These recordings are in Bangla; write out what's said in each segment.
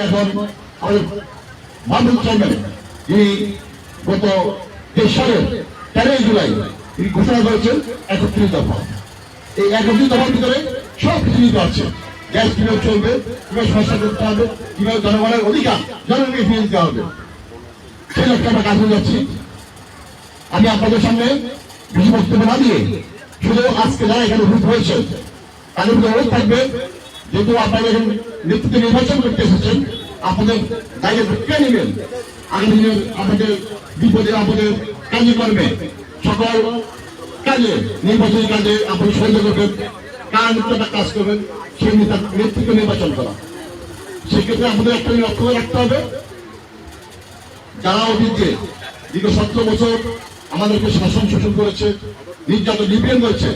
এখন আমাদের মাহমুদ চেয়ারম্যান যিনি গত 23 সালের 13 জুলাই তিনি ঘোষণা করেছেন 31 দফা। এই 31 দফার ভিতরে সব কিছু নিতে আছে। গ্যাস কিভাবে চলবে, কিভাবে সমস্যা করতে হবে, কিভাবে জনগণের অধিকার জনগণকে ফিরে দিতে হবে, সেই লক্ষ্যে আমরা কাজ করে যাচ্ছি। আমি আপনাদের সামনে বেশি বক্তব্য না দিয়ে শুধু আজকে যারা এখানে উপস্থিত হয়েছে তাদের মধ্যে অনুরোধ থাকবে, যেহেতু আপনারা এখন নেতৃত্ব নির্বাচন করতে এসেছেন, আপনাদের দায়িত্ব প্রক্রিয়া নেবেন। আগামী দিনের আপনাদের বিপদে আপদের কার্যক্রমে সকল কাজে নির্বাচনী কাজে আপনি সহযোগিতা করবেন, কার নেতৃত্বটা কাজ করবেন সেই নেতৃত্ব নির্বাচন করা। সেক্ষেত্রে আমাদের একটা লক্ষ্য রাখতে হবে, যারা অতীতে দীর্ঘ 17 বছর আমাদেরকে শাসন শোষণ করেছে, নির্যাতন নিপীড়ন করেছে,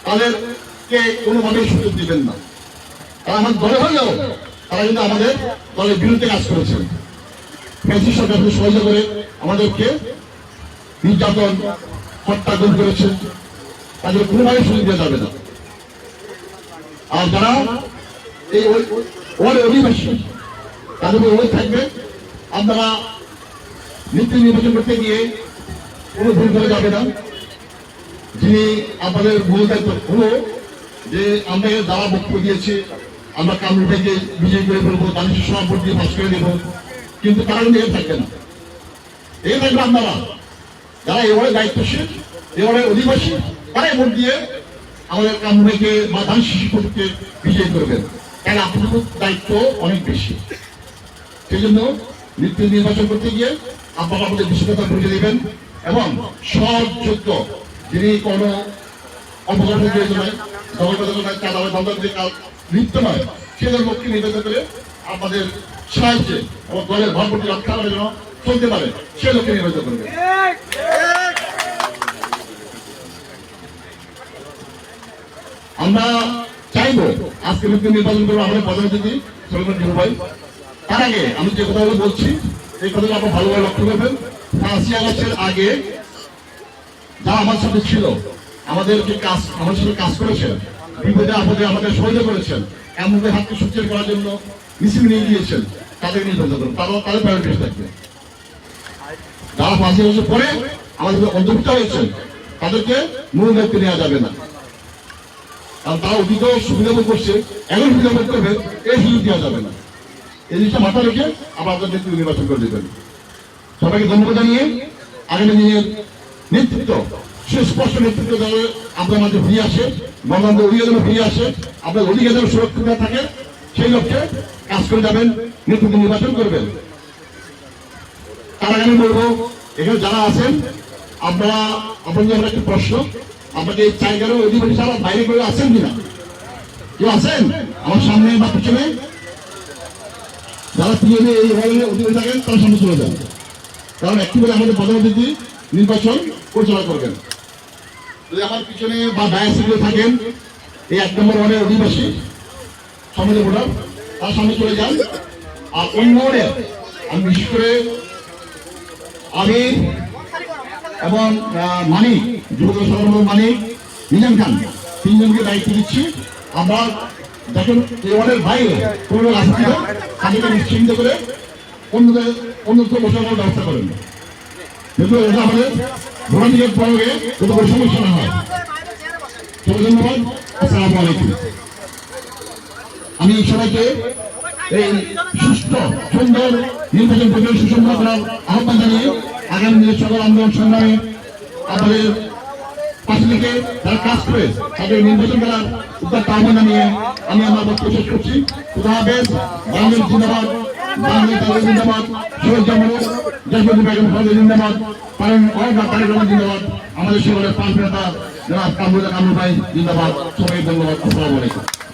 তাদেরকে কোনোভাবেই সুযোগ দিবেন না। তারা আমার দলে হলেও তারা কিন্তু আমাদের দলের বিরুদ্ধে কাজ করেছেন। ফ্যাসিস্ট সরকারকে সহযোগিতা করে আমাদেরকে নির্যাতন হত্যাযজ্ঞ করেছে, তাদের কোনোভাবেই সুযোগ দেওয়া যাবে না। আর যারা এই ওয়ার্ডের অধিবাসী তাদের অনুরোধ থাকবে, আপনারা নীতি নির্বাচন করতে গিয়ে কোনো ভুল করে যাবে না। যিনি আপনাদের মূল দায়িত্ব হলো যে আমরা যারা বক্তব্য দিয়েছি আমরা কামরুল ভাইকে বিজয়ী করে ফেলবো, তাদের সভাপতি দিয়ে পাশ করে দেবো, কিন্তু তারা কিন্তু এর থাকবে না। এই থাকবে আপনারা যারা এবারে দায়িত্বশীল, এবারে অধিবাসী, তারাই ভোট দিয়ে আমাদের কামরুল ভাইকে বা ধান শিশুকে বিজয়ী করবেন। তাহলে আপনাদের দায়িত্ব অনেক বেশি। সেই জন্য নীতি নির্বাচন করতে গিয়ে আপনারা আমাদের বিশেষতা বুঝে দেবেন এবং সৎ যোগ্য, যিনি কোনো অপকর্মের জড়িত নয়, লিপ্ত নয়, সেদের পক্ষে নির্বাচন করে আমাদের সাহায্যে এবং দলের ভাবমূর্তি রক্ষা করার জন্য চলতে পারে সে লোককে নির্বাচন করবে। আমরা চাইব আজকে নীতি নির্বাচন করবো আমাদের প্রধানমন্ত্রী সলিমান জিহু ভাই। তার আগে আমি যে কথাগুলো বলছি এই কথাগুলো আপনার ভালোভাবে লক্ষ্য করবেন। 5 আগস্টের আগে যারা আমার সাথে ছিল, আমাদেরকে কাজ আমার সাথে কাজ করেছেন, বিপদে আপদে আমাদের সহযোগিতা করেছেন, এমনকি হাতকে সুচ্চার করার জন্য মিছিল নিয়ে গিয়েছেন, তাদের নির্বাচন করুন, তাদের প্রায়োরিটি থাকবে। যারা 5 বছর পরে আমাদের অন্তর্ভুক্ত হয়েছেন তাদেরকে মূল দায়িত্ব নেওয়া যাবে না, কারণ তারা অতীত সুবিধা ভোগ করছে, এখন সুবিধা ভোগ করবে, এই সুযোগ দেওয়া যাবে না। এই জিনিসটা মাথায় রেখে আবার আপনাদের নির্বাচন করে দেবেন। সবাইকে ধন্যবাদ জানিয়ে আগামী দিনের নেতৃত্ব, সুস্পষ্ট নেতৃত্ব যাবে আপনার মাঝে ফিরে আসে, গণতন্ত্রের অধিকার যেন ফিরে আসে, আপনার অধিকার যেন সুরক্ষিত থাকে, সেই লক্ষ্যে কাজ করে যাবেন, নেতৃত্ব নির্বাচন করবেন। তার আগে আমি বলবো, এখানে যারা আছেন আপনারা, আপনাদের আমরা একটি প্রশ্ন, আপনাকে এই 4 অধিবাসী ছাড়া বাইরে করে আছেন কিনা? কেউ আছেন আমার সামনে বা পিছনে? যারা পিএনএ এই অধিবাসী থাকেন তারা সামনে চলে যান, কারণ একটি বলে আমাদের প্রধানমন্ত্রী নির্বাচন পরিচালনা করবেন। যদি আমার পিছনে বা ডায়াসে থাকেন এই 1 নম্বর ওয়ার্ডের অধিবাসী সমাজের ভোটার, তার সামনে চলে যান। আর অন্য ওয়ার্ডে আমি বিশেষ করে আমি এবং মানিক, যুবদল সভাপতি মানিক, নিজাম খান, 3 জনকে দায়িত্ব দিচ্ছি। আমরা দেখেন এই ওয়ার্ডের বাইরে কোনো আসতে তাদেরকে নিশ্চিন্ত করে অন্যত্র বসানোর ব্যবস্থা করেন, যেহেতু এটা আমাদের ভোটাধিকার প্রয়োগে কোনো সমস্যা না হয়। ধন্যবাদ, আসসালামু আলাইকুম। আমি সবাইকে এই সুস্থ সুন্দর নির্বাচন প্রক্রিয়া সুসম্পন্ন করার আহ্বান জানিয়ে আগামী দিনের সকল আন্দোলন সংগ্রামে আমাদের পাশে থেকে তারা কাজ করে তাদের নির্বাচন করার উদ্যোগ আহ্বান জানিয়ে আমি আমার বক্তব্য শেষ করছি। খুদা হাফেজ। বাংলাদেশ জিন্দাবাদ, বাংলাদেশ জিন্দাবাদ, শহীদ জামাল জাসপতি বেগম জিন্দাবাদ, কারণ তারেক রহমান জিন্দাবাদ, আমাদের সকলের প্রাণ নেতা জনাব কামরুল ভাই জিন্দাবাদ। সবাই ধন্যবাদ। আসসালামু আলাইকুম।